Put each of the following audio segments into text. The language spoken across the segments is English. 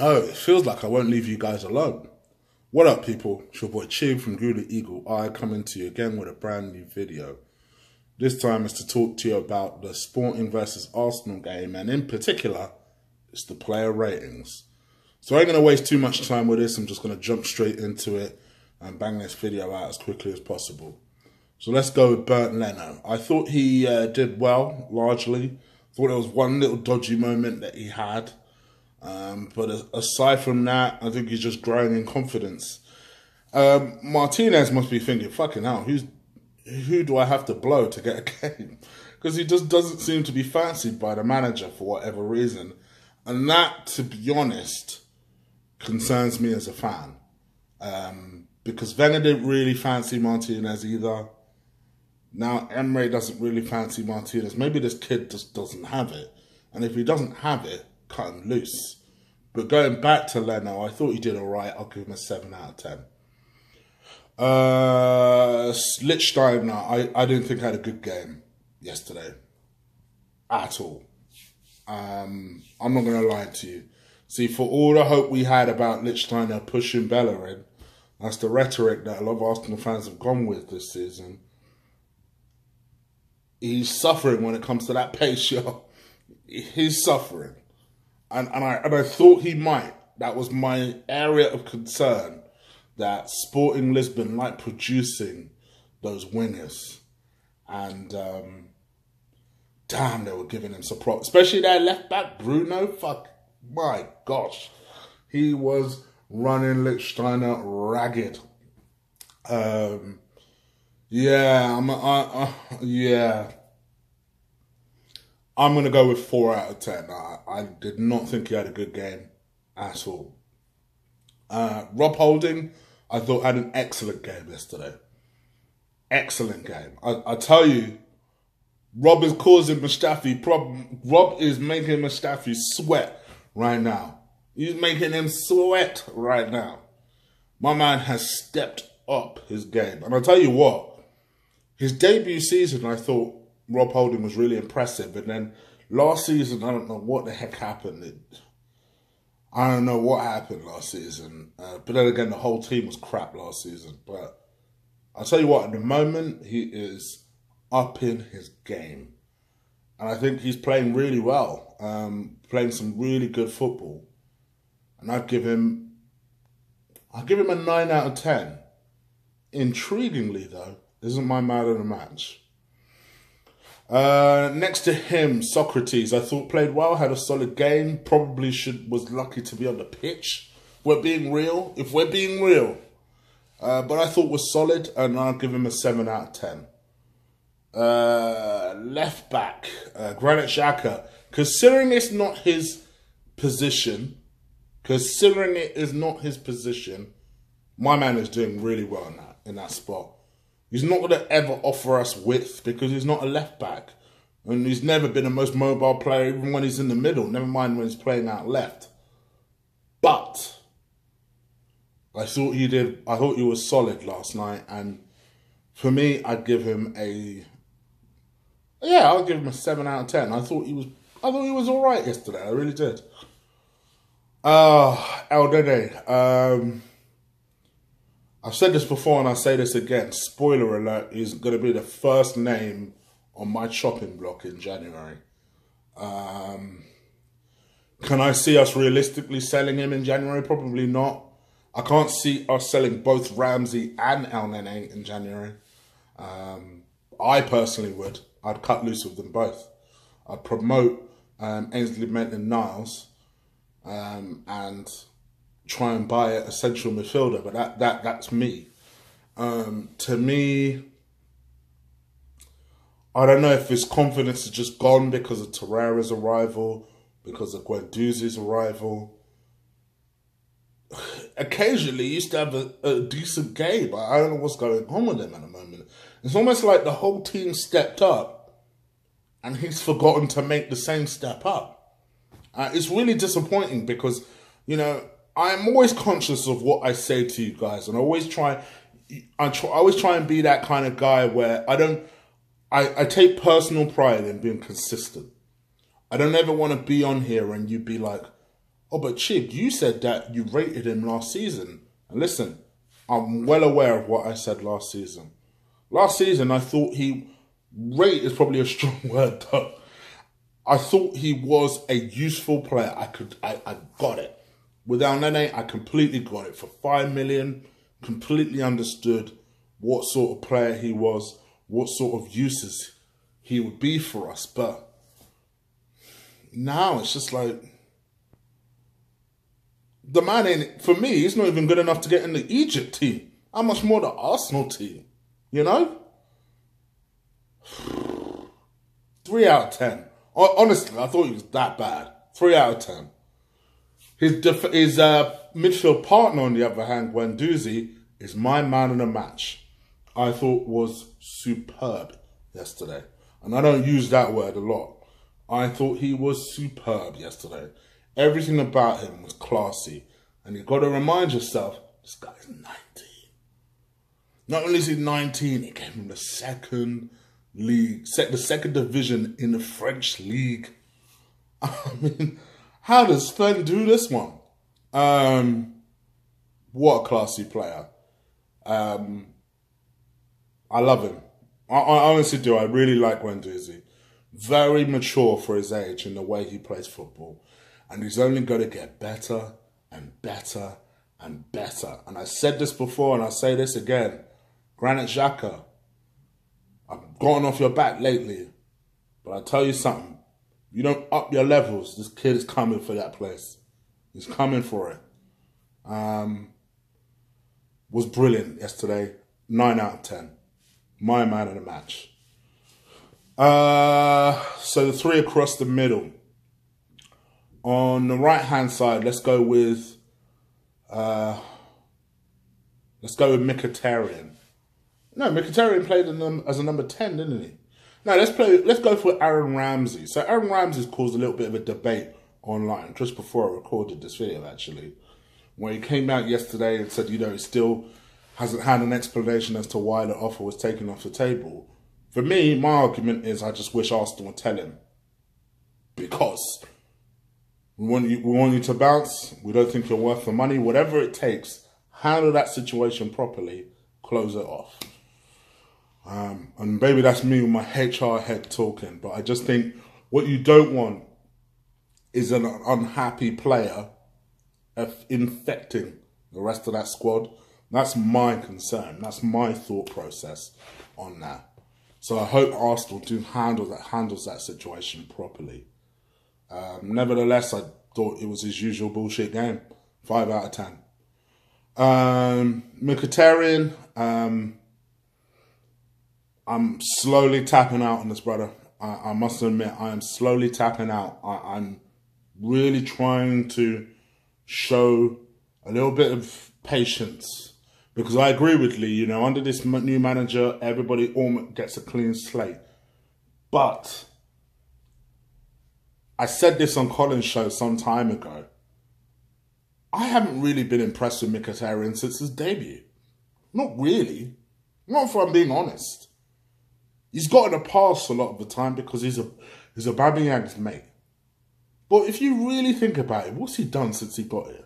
know, it feels like I won't leave you guys alone. What up, people? It's your boy Chief from Guendouzi Eagle Eye coming to you again with a brand new video. This time is to talk to you about the Sporting versus Arsenal game, and in particular, it's the player ratings. So I ain't going to waste too much time with this. I'm just going to jump straight into it and bang this video out as quickly as possible. So let's go with Bernd Leno. I thought he did well, largely. Thought there was one little dodgy moment that he had. But aside from that, I think he's just growing in confidence. Martinez must be thinking, fucking hell, who do I have to blow to get a game? Because he just doesn't seem to be fancied by the manager for whatever reason. And that, to be honest, concerns me as a fan. Because Wenger didn't really fancy Martinez either. Now Emre doesn't really fancy Martinez. Maybe this kid just doesn't have it. And if he doesn't have it, cut him loose. But going back to Leno, I thought he did all right. I'll give him a 7 out of 10. Lichtsteiner, I didn't think had a good game yesterday. At all. I'm not going to lie to you. See, for all the hope we had about Lichtsteiner pushing Bellerin, that's the rhetoric that a lot of Arsenal fans have gone with this season. He's suffering when it comes to that pace, yo. He's suffering. And I thought he might. That was my area of concern, that Sporting Lisbon like producing those wingers. And damn, they were giving him some props. Especially that left back, Bruno. Fuck, my gosh. He was running Lichtsteiner ragged. Yeah, I'm going to go with 4 out of 10. I did not think he had a good game at all. Rob Holding, I thought had an excellent game yesterday. Excellent game. I tell you, Rob is causing Mustafi problem. Rob is making Mustafi sweat right now. He's making him sweat right now. My man has stepped up his game. And I'll tell you what, his debut season, I thought Rob Holding was really impressive. And then last season, I don't know what the heck happened. I don't know what happened last season. But then again, the whole team was crap last season. But I'll tell you what, at the moment, he is up in his game. And I think he's playing really well. Playing some really good football. And I'd give him a 9 out of 10. Intriguingly, though, isn't my man of the match. Next to him, Socrates, I thought played well, had a solid game. Probably was lucky to be on the pitch. If we're being real. But I thought was solid, and I'll give him a 7 out of 10. Left back, Granit Xhaka. Considering it's not his position, my man is doing really well in that spot. He's not going to ever offer us width because he's not a left back. And he's never been the most mobile player even when he's in the middle. Never mind when he's playing out left. But I thought he was solid last night. And for me, I'd give him I'll give him a 7 out of 10. I thought he was all right yesterday. I really did. El Dede. I've said this before and I'll say this again. Spoiler alert, he's going to be the first name on my chopping block in January. Can I see us realistically selling him in January? Probably not. I can't see us selling both Ramsey and El Nene in January. I personally would. I'd cut loose with them both. I'd promote Ainsley Maitland-Niles and try and buy a central midfielder, but that's me. To me, I don't know if his confidence is just gone because of Torreira's arrival, because of Guendouzi's arrival. Occasionally, he used to have a decent game, but I don't know what's going on with him at the moment. It's almost like the whole team stepped up, and he's forgotten to make the same step up. It's really disappointing because, you know, I'm always conscious of what I say to you guys, and I always try and be that kind of guy where I take personal pride in being consistent. I don't ever want to be on here and you be like, Oh, but Chig, you said that you rated him last season. And listen, I'm well aware of what I said last season. Last season, I thought rate is probably a strong word, though. I thought he was a useful player. I got it. Without Nene, I completely got it. For 5 million, completely understood what sort of player he was, what sort of uses he would be for us. But now it's just like, the man ain't, for me, he's not even good enough to get in the Egypt team. How much more the Arsenal team? You know? 3 out of 10. Honestly, I thought he was that bad. 3 out of 10. His midfield partner, on the other hand, Guendouzi, is my man in the match. I thought was superb yesterday. And I don't use that word a lot. I thought he was superb yesterday. Everything about him was classy. And you've got to remind yourself, this guy's 19. Not only is he 19, he came from the second league, the second division in the French league. I mean, how does Sven do this one? What a classy player. I love him. I honestly do. I really like Guendouzi. Very mature for his age in the way he plays football. And he's only going to get better and better and better. And I said this before and I'll say this again. Granit Xhaka, I've gone off your back lately. But I'll tell you something. You don't up your levels, this kid is coming for that place. He's coming for it. Was brilliant yesterday. 9 out of 10. My man of the match. So the three across the middle. On the right-hand side, let's go with Mkhitaryan. No, Mkhitaryan played as a number 10, didn't he? No, let's go for Aaron Ramsey. So Aaron Ramsey's caused a little bit of a debate online just before I recorded this video, actually, where he came out yesterday and said, you know, he still hasn't had an explanation as to why the offer was taken off the table. For me, my argument is I just wish Arsenal would tell him. Because we want you to bounce. We don't think you're worth the money. Whatever it takes, handle that situation properly. Close it off. And maybe that's me with my HR head talking. But I just think what you don't want is an unhappy player infecting the rest of that squad. That's my concern. That's my thought process on that. So I hope Arsenal handles that situation properly. Nevertheless, I thought it was his usual bullshit game. 5 out of 10. Mkhitaryan, I'm slowly tapping out on this, brother. I must admit, I am slowly tapping out. I'm really trying to show a little bit of patience. Because I agree with Lee, you know, under this new manager, everybody almost gets a clean slate. But I said this on Colin's show some time ago. I haven't really been impressed with Mkhitaryan since his debut. Not really. Not if I'm being honest. He's gotten a pass a lot of the time because he's Aubameyang's mate. But if you really think about it, what's he done since he got here?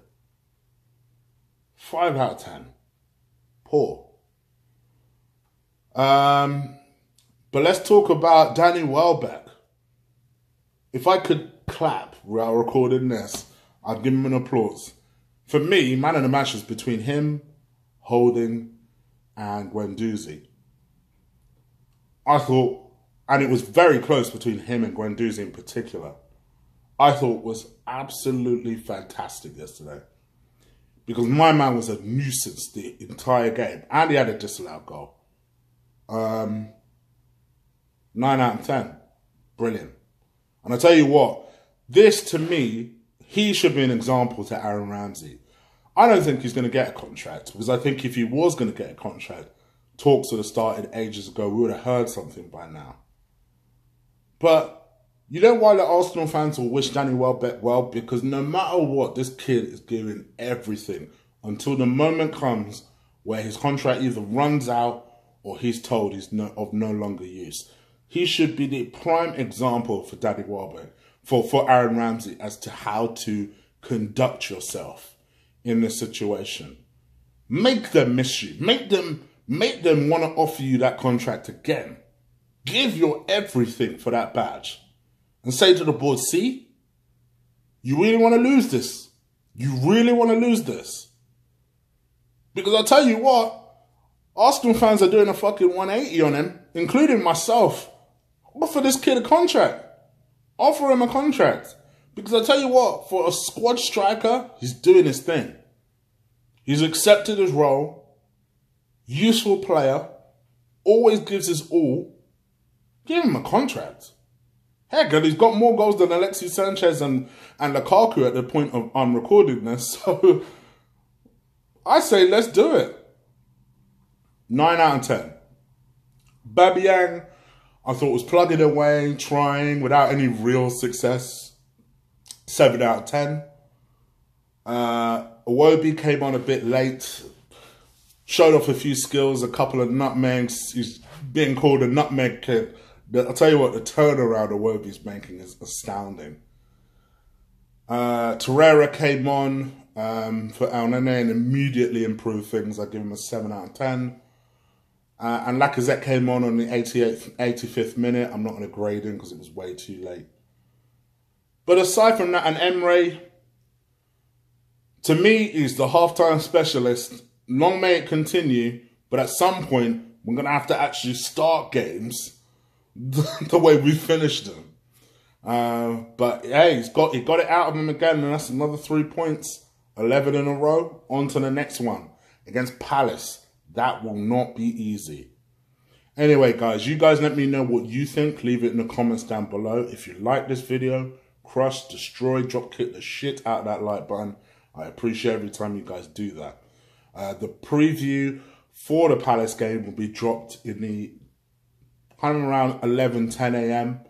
5 out of 10. Poor. But let's talk about Danny Welbeck. If I could clap while recording this, I'd give him an applause. For me, man of the match is between him, Holding, and Guendouzi. I thought, and it was very close between him and Guendouzi in particular, I thought was absolutely fantastic yesterday. Because my man was a nuisance the entire game. And he had a disallowed goal. 9 out of 10. Brilliant. And I tell you what, this to me, he should be an example to Aaron Ramsey. I don't think he's going to get a contract. Because I think if he was going to get a contract, talks would have started ages ago. We would have heard something by now. But you know why the Arsenal fans will wish Danny Welbeck well? Because no matter what, this kid is giving everything until the moment comes where his contract either runs out or he's told he's of no longer use. He should be the prime example for Danny Welbeck, for Aaron Ramsey, as to how to conduct yourself in this situation. Make them miss you. Make them want to offer you that contract again. Give your everything for that badge. And say to the board, see, you really want to lose this. You really want to lose this. Because I'll tell you what, Arsenal fans are doing a fucking 180 on him, including myself. Offer this kid a contract. Offer him a contract. Because I'll tell you what, for a squad striker, he's doing his thing. He's accepted his role. Useful player. Always gives his all. Give him a contract. Heck, and he's got more goals than Alexis Sanchez and Lukaku at the point of I'm recording this. So I say let's do it. 9 out of 10. Babiang, I thought was plugging away, trying without any real success. 7 out of 10. Welbz came on a bit late. Showed off a few skills, a couple of nutmegs. He's being called a nutmeg kid. I'll tell you what, the turnaround of Welbz making is astounding. Torreira came on for El Nene and immediately improved things. I give him a 7 out of 10. And Lacazette came on the 85th minute. I'm not going to grade him because it was way too late. But aside from that, and Emre, to me, he's the halftime specialist. Long may it continue, but at some point, we're going to have to actually start games the way we finished them. But hey, he got it out of him again, and that's another 3 points. 11 in a row. On to the next one against Palace. That will not be easy. Anyway, guys, you guys let me know what you think. Leave it in the comments down below. If you like this video, crush, destroy, drop kick the shit out of that like button. I appreciate every time you guys do that. The preview for the Palace game will be dropped in the kind of around 10 a.m.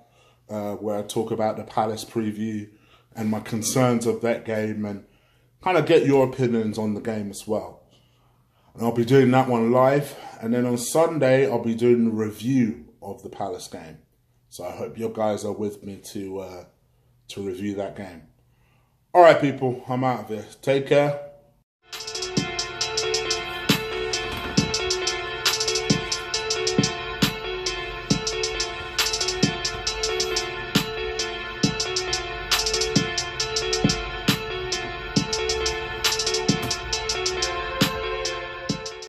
Where I talk about the Palace preview and my concerns of that game and kind of get your opinions on the game as well. And I'll be doing that one live. And then on Sunday, I'll be doing the review of the Palace game. So I hope you guys are with me to review that game. All right, people, I'm out of here. Take care.